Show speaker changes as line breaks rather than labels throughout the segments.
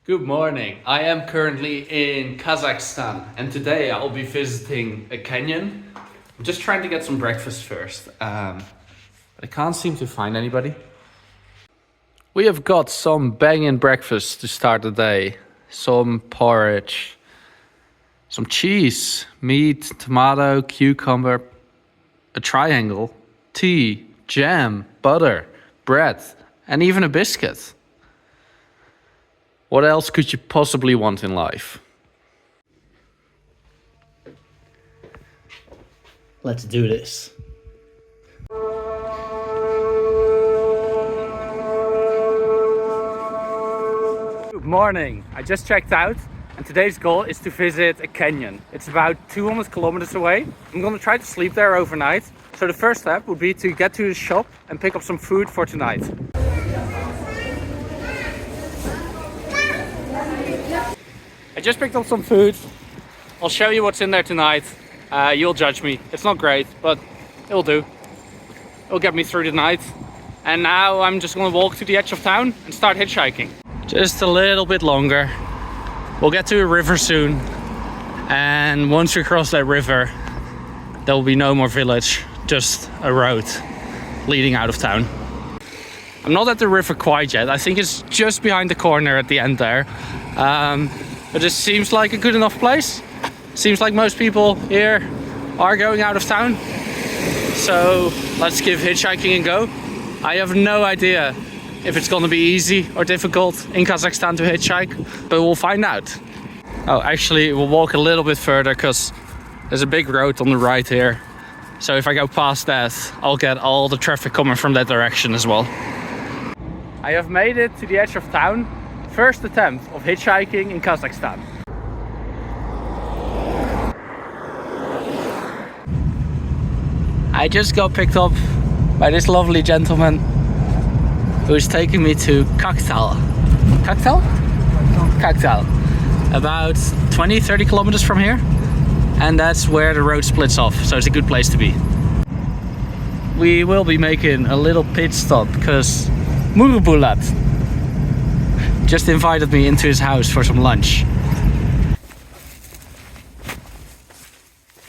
Good morning. I am currently in Kazakhstan and today I'll be visiting a canyon. I'm just trying to get some breakfast first, but I can't seem to find anybody. We have got some banging breakfast to start the day. Some porridge, some cheese, meat, tomato, cucumber, a triangle, tea, jam, butter, bread, and even a biscuit. What else could you possibly want in life? Let's do this. Good morning. I just checked out and today's goal is to visit a canyon. It's about 200 kilometers away. I'm gonna try to sleep there overnight. So the first step would be to get to the shop and pick up some food for tonight. I just picked up some food. I'll show you what's in there tonight. You'll judge me. It's not great, but it'll do. It'll get me through the night. And now I'm just gonna walk to the edge of town and start hitchhiking. Just a little bit longer. We'll get to a river soon. And once we cross that river, there will be no more village, just a road leading out of town. I'm not at the river quite yet. I think it's just behind the corner at the end there. But it seems like a good enough place. Seems like most people here are going out of town. So let's give hitchhiking a go. I have no idea if it's gonna be easy or difficult in Kazakhstan to hitchhike, but we'll find out. Oh, actually we'll walk a little bit further because there's a big road on the right here. So if I go past that, I'll get all the traffic coming from that direction as well. I have made it to the edge of town. First attempt of hitchhiking in Kazakhstan. I just got picked up by this lovely gentleman who's taking me to Kakhtal. Kakhtal? Kakhtal. About 20-30 kilometers from here. And that's where the road splits off, so it's a good place to be. We will be making a little pit stop because Murbulat just invited me into his house for some lunch.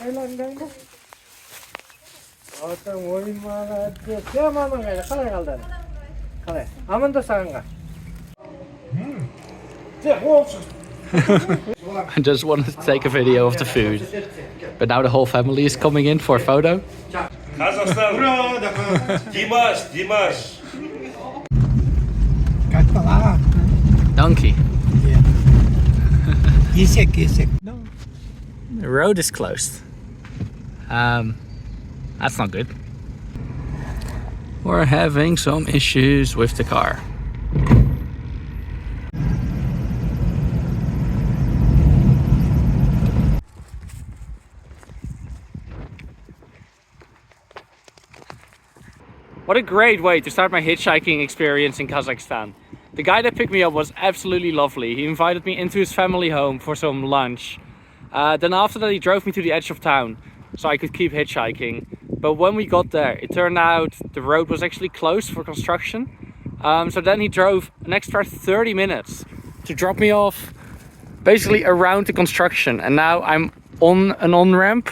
I just wanted to take a video of the food, but now the whole family is coming in for a photo.
Kazakhstan. Dimash.
Donkey.
Yeah. Yesek. No.
The road is closed. That's not good. We're having some issues with the car. What a great way to start my hitchhiking experience in Kazakhstan. The guy that picked me up was absolutely lovely. He invited me into his family home for some lunch. Then after that he drove me to the edge of town so I could keep hitchhiking. But when we got there, it turned out the road was actually closed for construction. So then he drove an extra 30 minutes to drop me off basically around the construction. And now I'm on an on-ramp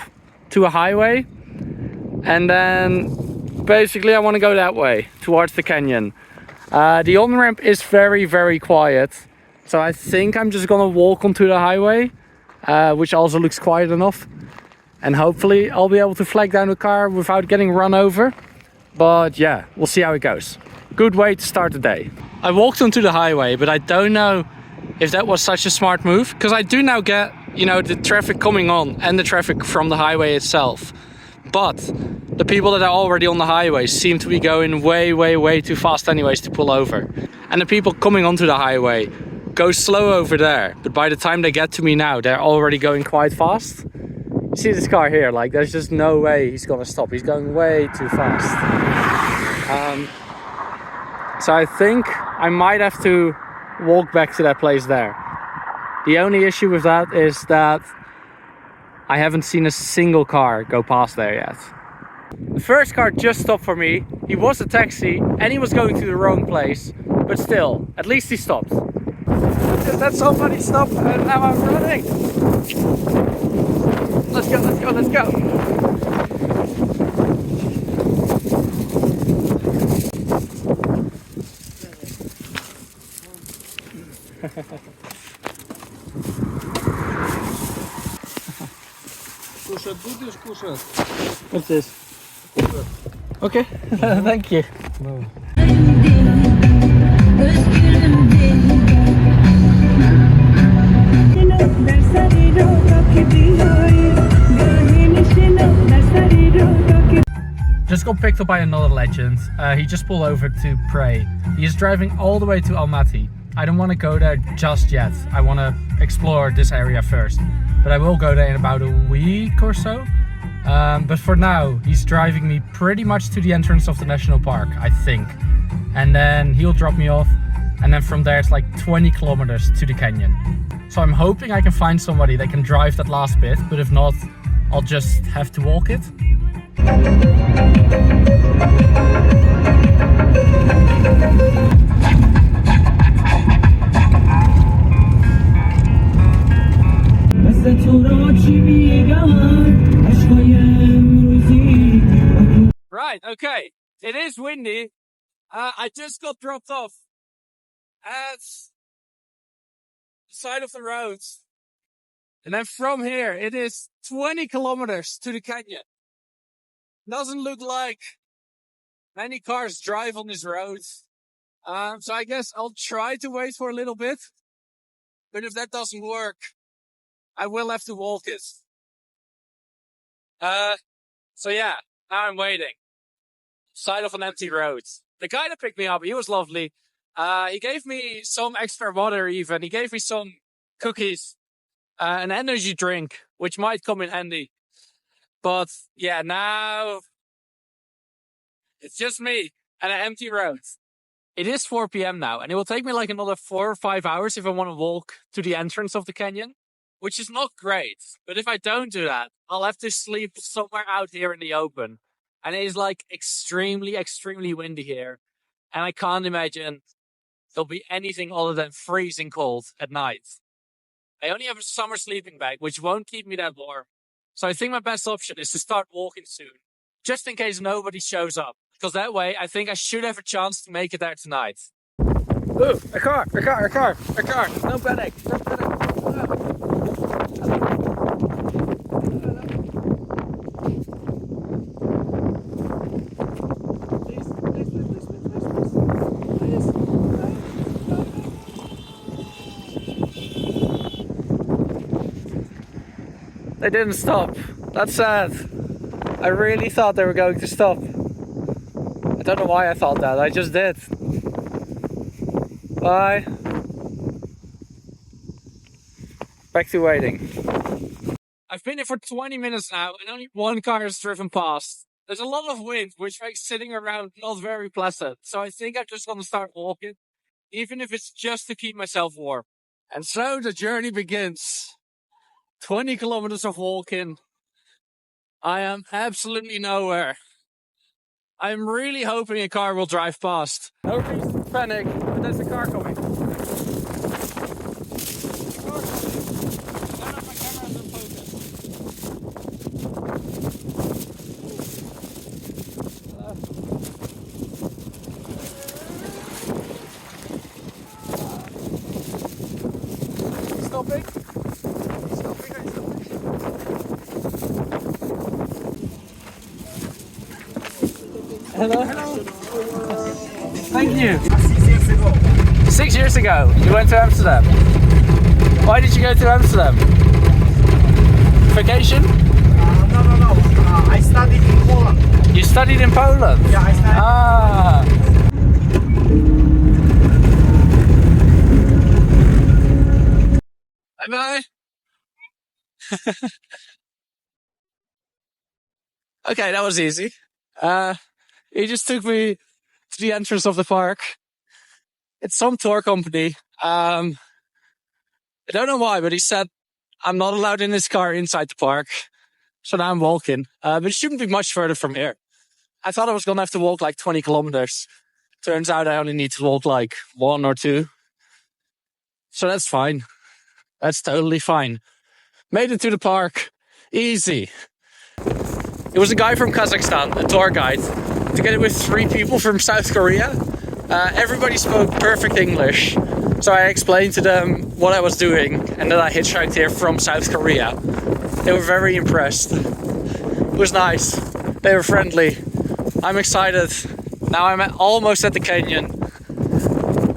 to a highway. And then basically I want to go that way towards the canyon. The on-ramp is very quiet, so I think I'm just gonna walk onto the highway, which also looks quiet enough, and hopefully I'll be able to flag down the car without getting run over. But yeah, we'll see how it goes. Good way to start the day. I walked onto the highway, but I don't know if that was such a smart move, because I do now get, the traffic coming on and the traffic from the highway itself. But the people that are already on the highway seem to be going way too fast anyways to pull over. And the people coming onto the highway go slow over there. But by the time they get to me now, they're already going quite fast. You see this car here, like there's just no way he's gonna stop. He's going way too fast. So I think I might have to walk back to that place there. The only issue with that is that I haven't seen a single car go past there yet. The first car just stopped for me. He was a taxi and he was going to the wrong place, but still, at least he stopped. Look at said somebody stop and now I'm running. Let's go, let's go, let's go.
Кушать будешь, кушать?
What's this? Okay, thank you.
No.
Just got picked up by another legend. He just pulled over to pray. He's driving all the way to Almaty. I don't want to go there just yet. I want to explore this area first. But I will go there in about a week or so. But for now, he's driving me pretty much to the entrance of the national park, I think. And then he'll drop me off. And then from there, it's like 20 kilometers to the canyon. So I'm hoping I can find somebody that can drive that last bit. But if not, I'll just have to walk it. Right, okay. It is windy. I just got dropped off at the side of the road. And then from here, it is 20 kilometers to the canyon. Doesn't look like many cars drive on this road. So I guess I'll try to wait for a little bit. But if that doesn't work, I will have to walk it. So yeah, now I'm waiting. Side of an empty road. The guy that picked me up, he was lovely. He gave me some extra water even. He gave me some cookies, an energy drink, which might come in handy. But yeah, now it's just me and an empty road. It is 4 p.m. now, and it will take me like another 4 or 5 hours if I want to walk to the entrance of the canyon, which is not great. But if I don't do that, I'll have to sleep somewhere out here in the open. And it is like extremely, extremely windy here. And I can't imagine there'll be anything other than freezing cold at night. I only have a summer sleeping bag, which won't keep me that warm. So I think my best option is to start walking soon, just in case nobody shows up. Because that way, I think I should have a chance to make it there tonight. Ooh, a car! No panic, no panic. They didn't stop. That's sad. I really thought they were going to stop. I don't know why I thought that. I just did. Bye. Back to waiting. I've been here for 20 minutes now and only one car has driven past. There's a lot of wind, which makes sitting around not very pleasant. So I think I'm just going to start walking, even if it's just to keep myself warm. And so the journey begins. 20 kilometers of walking. I am absolutely nowhere. I'm really hoping a car will drive past. No reason to panic, but there's a car coming. Stopping? Hello. Hello. Thank you.
6 years ago.
6 years ago, you went to Amsterdam. Why did you go to Amsterdam? Vacation?
No. I studied in Poland.
You studied in Poland?
Yeah, I studied.
Ah. Bye-bye. Okay, that was easy. He just took me to the entrance of the park. It's some tour company. I don't know why, but he said I'm not allowed in his car inside the park. So now I'm walking. But it shouldn't be much further from here. I thought I was going to have to walk like 20 kilometers. Turns out I only need to walk like 1 or 2. So that's fine. That's totally fine. Made it to the park. Easy. It was a guy from Kazakhstan, a tour guide, together with 3 people from South Korea. Everybody spoke perfect English. So I explained to them what I was doing and that I hitchhiked here from South Korea. They were very impressed. It was nice. They were friendly. I'm excited. Now I'm almost at the canyon.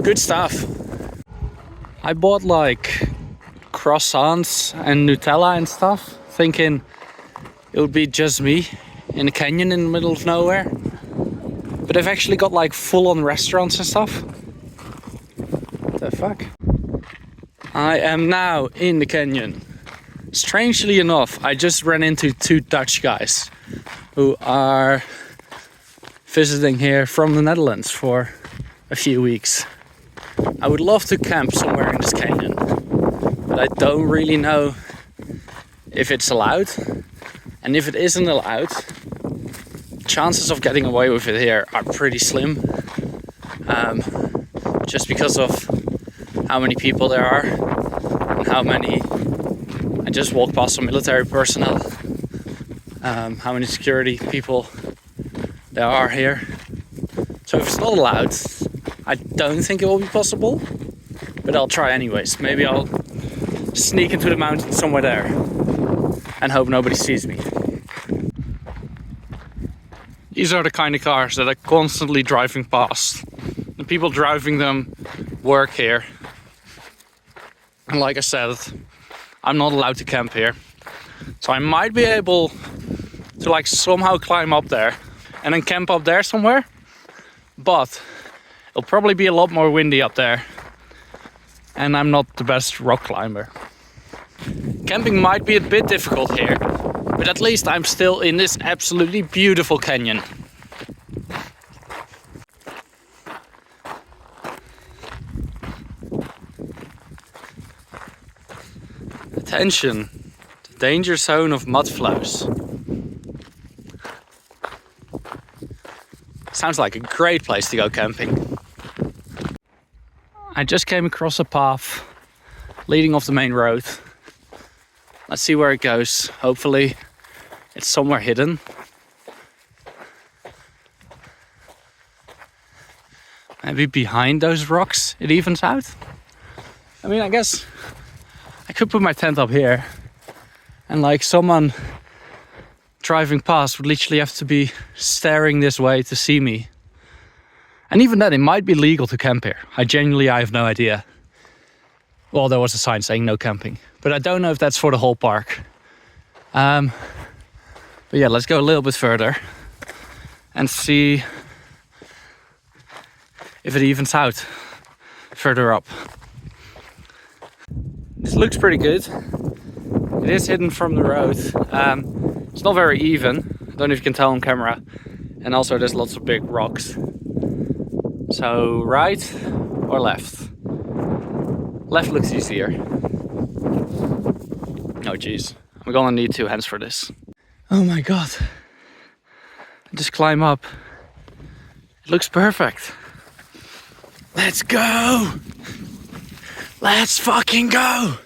Good stuff. I bought like croissants and Nutella and stuff, thinking it would be just me in a canyon in the middle of nowhere. But I've actually got like full-on restaurants and stuff. What the fuck? I am now in the canyon. Strangely enough, I just ran into 2 Dutch guys who are visiting here from the Netherlands for a few weeks. I would love to camp somewhere in this canyon, but I don't really know if it's allowed. And if it isn't allowed, chances of getting away with it here are pretty slim. Just because of how many people there are and how many... I just walked past some military personnel. How many security people there are here. So if it's not allowed, I don't think it will be possible, but I'll try anyways. Maybe I'll sneak into the mountains somewhere there and hope nobody sees me. These are the kind of cars that are constantly driving past. The people driving them work here. And like I said, I'm not allowed to camp here. So I might be able to like somehow climb up there and then camp up there somewhere. But it'll probably be a lot more windy up there. And I'm not the best rock climber. Camping might be a bit difficult here, but at least I'm still in this absolutely beautiful canyon. Attention, the danger zone of mud flows. Sounds like a great place to go camping. I just came across a path leading off the main road. Let's see where it goes. Hopefully it's somewhere hidden. Maybe behind those rocks it evens out. I mean, I guess I could put my tent up here and like someone driving past would literally have to be staring this way to see me. And even then, it might be legal to camp here. I have no idea. Well, there was a sign saying no camping, but I don't know if that's for the whole park. But yeah, let's go a little bit further and see if it evens out further up. This looks pretty good. It is hidden from the road. It's not very even. I don't know if you can tell on camera. And also there's lots of big rocks. So right or left? Left looks easier. Oh jeez, I'm gonna need 2 hands for this. Oh my god. Just climb up. It looks perfect. Let's go! Let's fucking go!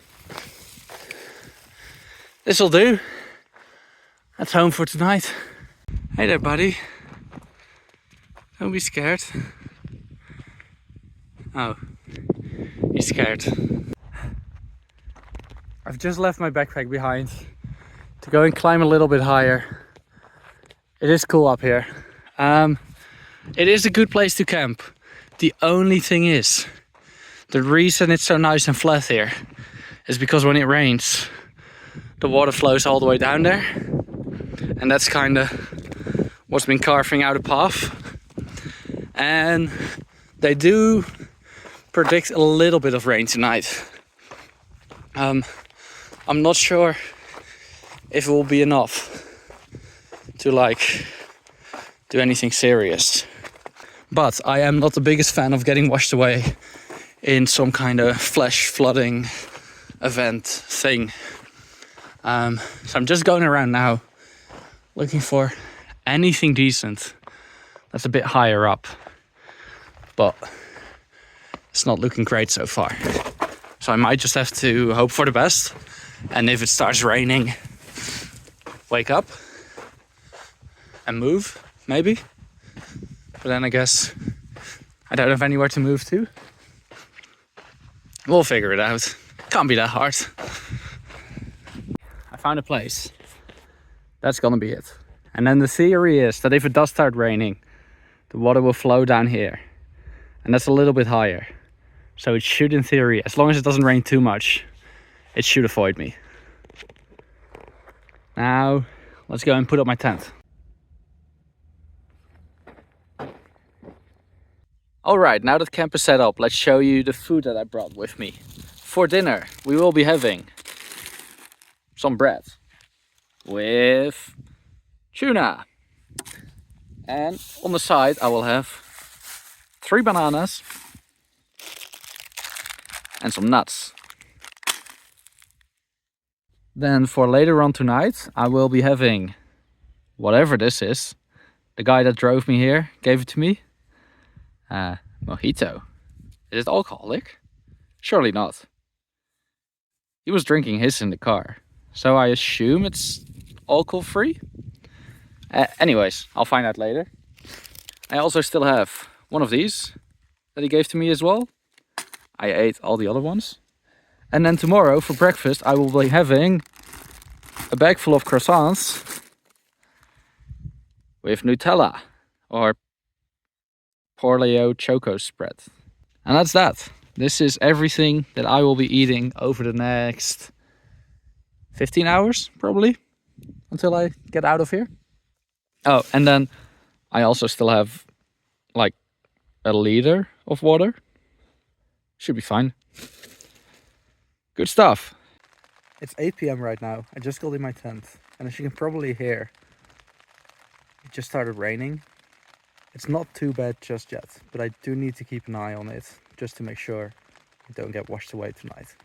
This'll do. That's home for tonight. Hey there, buddy. Don't be scared. Oh, he's scared. I've just left my backpack behind to go and climb a little bit higher. It is cool up here. It is a good place to camp. The only thing is, the reason it's so nice and flat here is because when it rains, the water flows all the way down there. And that's kind of what's been carving out a path. And they do predict a little bit of rain tonight. I'm not sure if it will be enough to like do anything serious. But I am not the biggest fan of getting washed away in some kind of flash flooding event thing. So I'm just going around now looking for anything decent that's a bit higher up. But it's not looking great so far. So I might just have to hope for the best. And if it starts raining, wake up and move, maybe. But then I guess I don't have anywhere to move to. We'll figure it out. Can't be that hard. I found a place. That's gonna be it. And then the theory is that if it does start raining, the water will flow down here. And that's a little bit higher. So it should, in theory, as long as it doesn't rain too much, it should avoid me. Now, let's go and put up my tent. Alright, now that camp is set up, let's show you the food that I brought with me. For dinner, we will be having some bread with tuna. And on the side, I will have 3 bananas and some nuts. Then for later on tonight, I will be having whatever this is. The guy that drove me here gave it to me. Mojito. Is it alcoholic? Surely not. He was drinking his in the car, so I assume it's alcohol free. Anyways, I'll find out later. I also still have one of these that he gave to me as well. I ate all the other ones. And then tomorrow for breakfast I will be having a bag full of croissants with Nutella or Oreo Choco spread. And that's that. This is everything that I will be eating over the next 15 hours probably until I get out of here. Oh, and then I also still have like a liter of water. Should be fine. Good stuff. It's 8 p.m. right now. I just got in my tent, and as you can probably hear, it just started raining. It's not too bad just yet, but I do need to keep an eye on it just to make sure it don't get washed away tonight.